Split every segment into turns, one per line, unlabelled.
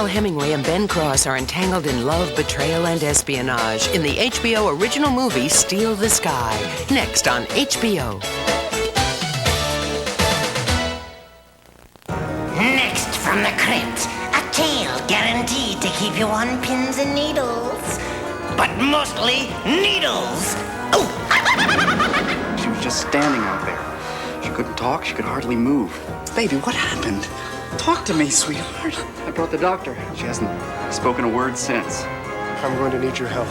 Daniel Hemingway and Ben Cross are entangled in love, betrayal, and espionage in the HBO original movie Steal the Sky, next on HBO.
Next from the crypt, a tale guaranteed to keep you on pins and needles. But mostly needles. Oh!
She was just standing out there. She couldn't talk, she could hardly move. Baby, what happened? Talk to me, sweetheart. I brought the doctor. She hasn't spoken a word since.
I'm going to need your help.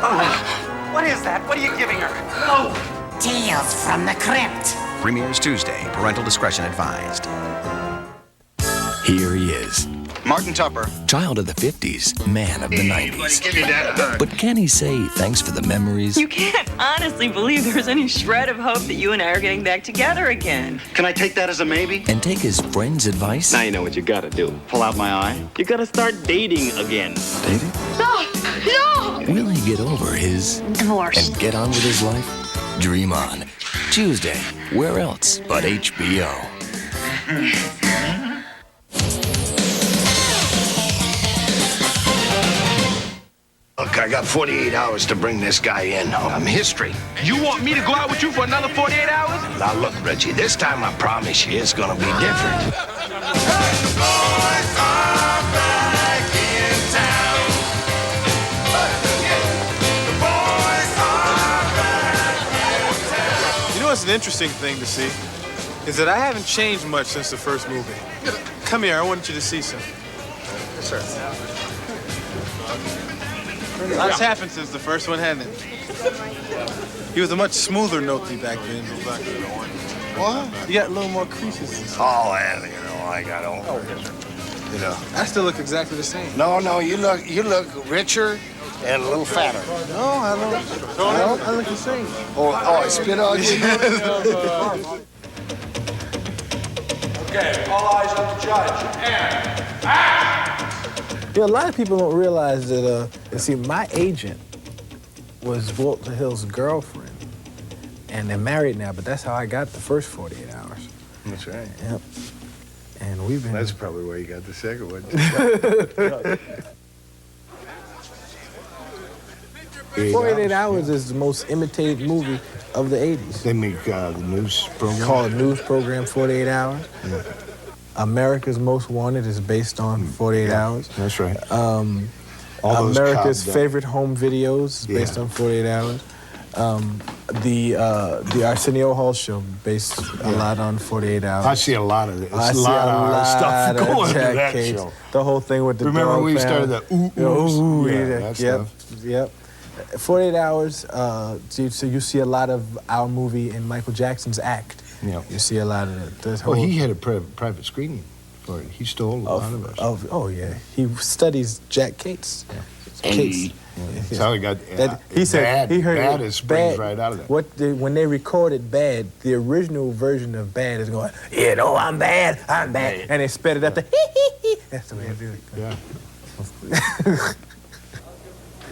Oh, what is that? What are you giving her? Oh!
Tales from the Crypt.
Premieres Tuesday. Parental discretion advised. Here he is.
Martin Tupper.
Child of the 50s, man of the 90s.
Give me that hug.
But can he say thanks for the memories?
You can't honestly believe there's any shred of hope that you and I are getting back together again.
Can I take that as a maybe?
And take his friend's advice?
Now you know what you gotta do.
Pull out my eye?
You gotta start dating again.
Dating?
No! No!
Will he get over his
Divorce.
and get on with his life? Dream on. Tuesday. Where else but HBO?
Look, I got 48 hours to bring this guy in. I'm history.
You want me to go out with you for another 48 hours?
Now look, Reggie, this time I promise you it's gonna be different.
You know what's an interesting thing to see? Is that I haven't changed much since the first movie. Come here, I want you to see something. Yes, sir. Lots happened since the first one, hasn't it? He was a much smoother Nolte back then. What? You got a little more creases.
Oh, well, you know, I got older. You know.
I still look exactly the same.
No, you look richer and a little fatter.
No, I don't. I look the same.
Oh, I spit on you?
Okay, all eyes on the judge. And act!
Yeah, a lot of people don't realize that, see, my agent was Walter Hill's girlfriend, and they're married now, but that's how I got the first 48 hours.
That's right.
Yep. And we've been...
That's probably where you got the second one.
48 Hours is the most imitated movie of the 80s.
They make the news program.
Called News Program 48 Hours.
Yeah.
America's Most Wanted is based on 48 Hours.
That's right.
America's Favorite Home Videos is based on 48 Hours. The Arsenio Hall Show based a lot on 48 Hours.
I see a lot of it. It's a lot of stuff going into that show.
The whole thing with the
Remember
dog
we
family.
started the
Yep, yep. 48 Hours, so you see a lot of our movie in Michael Jackson's act.
Yeah.
You see a lot of it.
Well, he had a private screening for it. He stole a lot of us.
Oh, yeah. He studies Jack Cates.
Yeah.
Cates.
Yeah. That's how he got
he said
Bad.
He heard
Bad
it,
is springs right out of that.
When they recorded Bad, the original version of Bad is going, you know, I'm bad. And they sped it up to hee. That's the way they do it.
Yeah.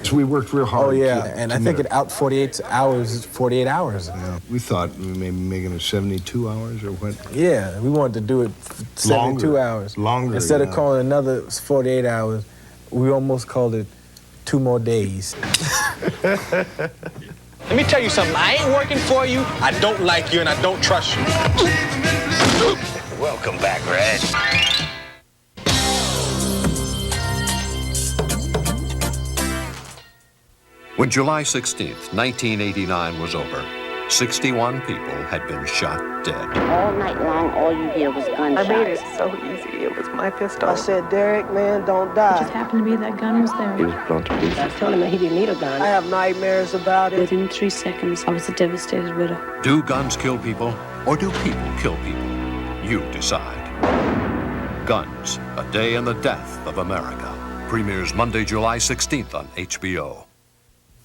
So we worked real hard.
Oh, yeah, and I think it out 48 hours is 48 hours.
Yeah. We thought we may be making it 72 hours or what?
Yeah, we wanted to do it 72 hours.
Longer.
Instead of calling another 48 hours, we almost called it 2 more days.
Let me tell you something. I ain't working for you, I don't like you, and I don't trust you.
Welcome back, Reg.
When July 16th, 1989 was over, 61 people had been shot dead.
All night long, all you hear was gunshots.
I made it so easy. It was my pistol.
I said, Derek, man, don't die.
It just happened to be that gun was there.
He was blown to pieces.
I told him that he didn't need a gun.
I have nightmares about it.
Within 3 seconds, I was a devastated widow.
Do guns kill people, or do people kill people? You decide. Guns, A Day in the Death of America. Premieres Monday, July 16th on HBO.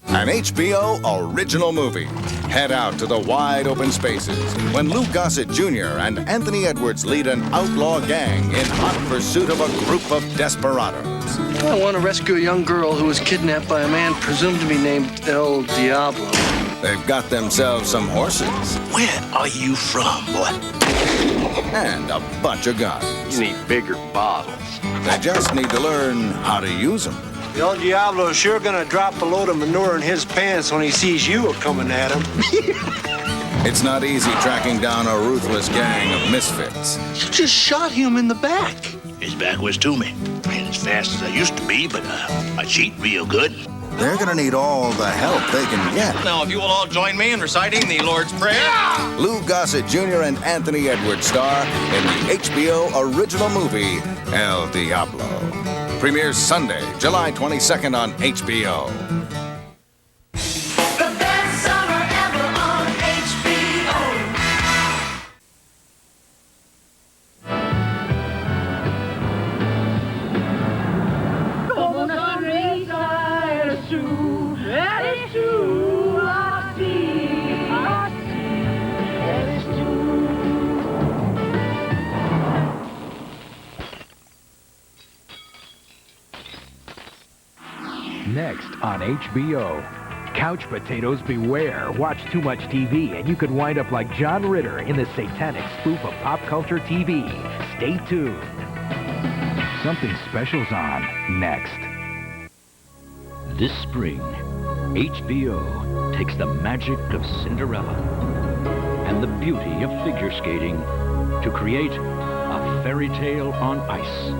An HBO original movie. Head out to the wide open spaces when Lou Gossett Jr. and Anthony Edwards lead an outlaw gang in hot pursuit of a group of desperados.
I want to rescue a young girl who was kidnapped by a man presumed to be named El Diablo.
They've got themselves some horses.
Where are you from, boy?
and a bunch of guns.
You need bigger bottles.
They just need to learn how to use them.
The old Diablo's sure gonna drop a load of manure in his pants when he sees you coming at him.
It's not easy tracking down a ruthless gang of misfits.
You just shot him in the back.
His back was to me. Ain't as fast as I used to be, but I cheat real good.
They're gonna need all the help they can get.
Now, if you will all join me in reciting the Lord's Prayer.
Lou Gossett Jr. and Anthony Edwards star in the HBO original movie, El Diablo. Premieres Sunday, July 22nd on HBO.
The best summer ever on HBO. Como una sonrisa eres tú, así, eres tú.
Next on HBO. Couch potatoes beware. Watch too much TV and you could wind up like John Ritter in the satanic spoof of pop culture TV. Stay tuned. Something special's on next.
This spring, HBO takes the magic of Cinderella and the beauty of figure skating to create a fairy tale on ice.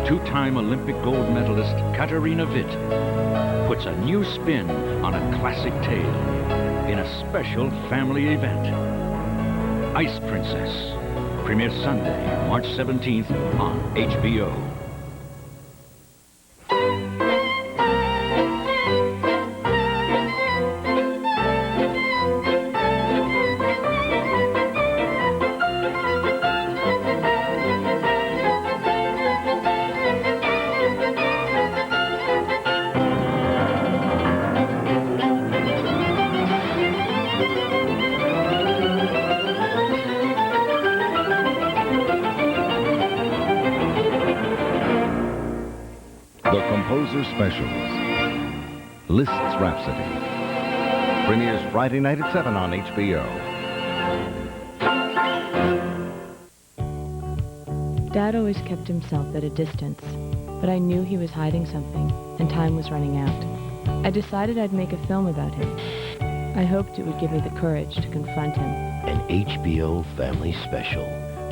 Two-time Olympic gold medalist Katarina Witt puts a new spin on a classic tale in a special family event. Ice Princess premieres Sunday, March 17th on HBO.
The Composer Specials. Liszt's Rhapsody. Premieres Friday night at 7 on HBO.
Dad always kept himself at a distance, but I knew he was hiding something, and time was running out. I decided I'd make a film about him. I hoped it would give me the courage to confront him.
An HBO family special.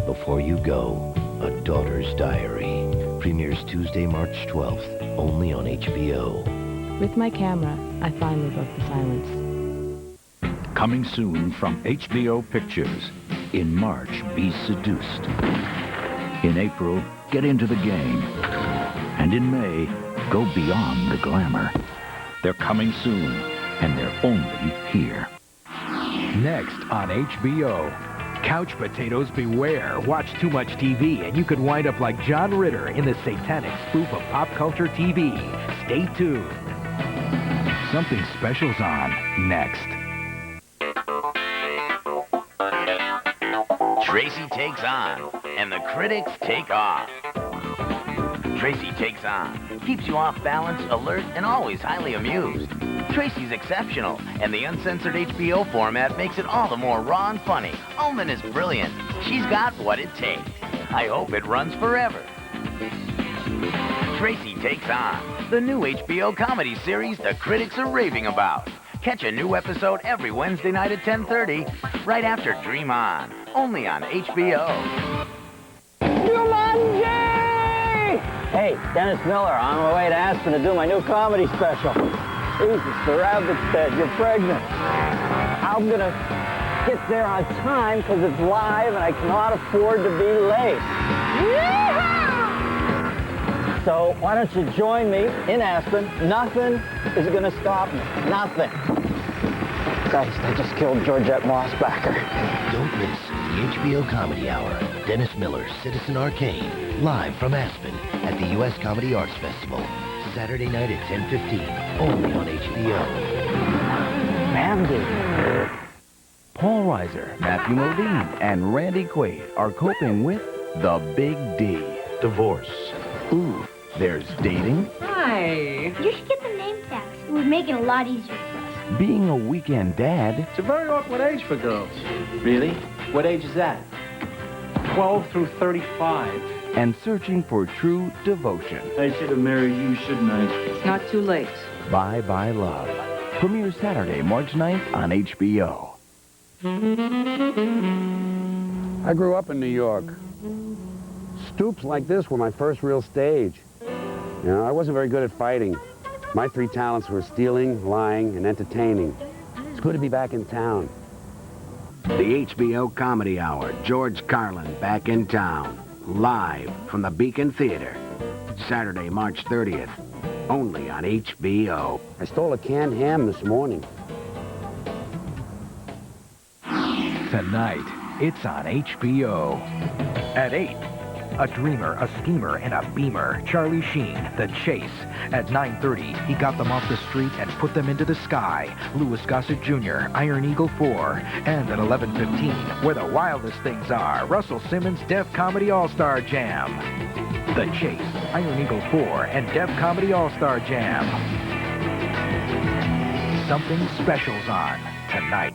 Before You Go, A Daughter's Diary. Premieres Tuesday, March 12th, only on HBO.
With my camera, I finally broke the silence.
Coming soon from HBO Pictures. In March, Be Seduced. In April, Get Into the Game. And in May, go beyond the glamour. They're coming soon, and they're only here.
Next on HBO. Couch potatoes beware. Watch too much TV and you could wind up like John Ritter in the satanic spoof of pop culture TV. Stay tuned. Something special's on next.
Tracy Takes On, and the critics take off. Tracy Takes On keeps you off balance, alert, and always highly amused. Tracy's exceptional, and the uncensored HBO format makes it all the more raw and funny. Ullman is brilliant. She's got what it takes. I hope it runs forever. Tracy Takes On, the new HBO comedy series the critics are raving about. Catch a new episode every Wednesday night at 10:30, right after Dream On, only on HBO.
Hey, Dennis Miller, on my way to Aspen to do my new comedy special. Jesus, the rabbit's dead. You're pregnant. I'm going to get there on time because it's live and I cannot afford to be late. Yeehaw! So why don't you join me in Aspen? Nothing is going to stop me. Nothing. Christ, I just killed Georgette Mossbacker.
Don't miss the HBO Comedy Hour. Dennis Miller's Citizen Arcane, live from Aspen at the U.S. Comedy Arts Festival. Saturday night at 10:15, only on HBO.
Mandy. Paul Reiser, Matthew Modine, and Randy Quaid are coping with the Big D. Divorce. Ooh, there's dating.
Hi. You should get the name tags. It would make it a lot easier for us.
Being a weekend dad.
It's a very awkward age for girls. Really?
What age is that? 12 through 35.
And searching for true devotion.
I should have married you, shouldn't I?
It's not too late.
Bye Bye Love. Premieres Saturday, March 9th on HBO.
I grew up in New York. Stoops like this were my first real stage. You know, I wasn't very good at fighting. My three talents were stealing, lying, and entertaining. It's good to be back in town.
The HBO Comedy Hour, George Carlin back in town. Live from the Beacon Theater. Saturday, March 30th. Only on HBO.
I stole a canned ham this morning.
Tonight, it's on HBO. At 8, a dreamer, a schemer, and a beamer. Charlie Sheen, The Chase. At 9:30, he got them off the street and put them into the sky. Louis Gossett Jr., Iron Eagle 4. And at 11:15, where the wildest things are, Russell Simmons' Def Comedy All-Star Jam. The Chase, Iron Eagle 4, and Def Comedy All-Star Jam. Something special's on tonight.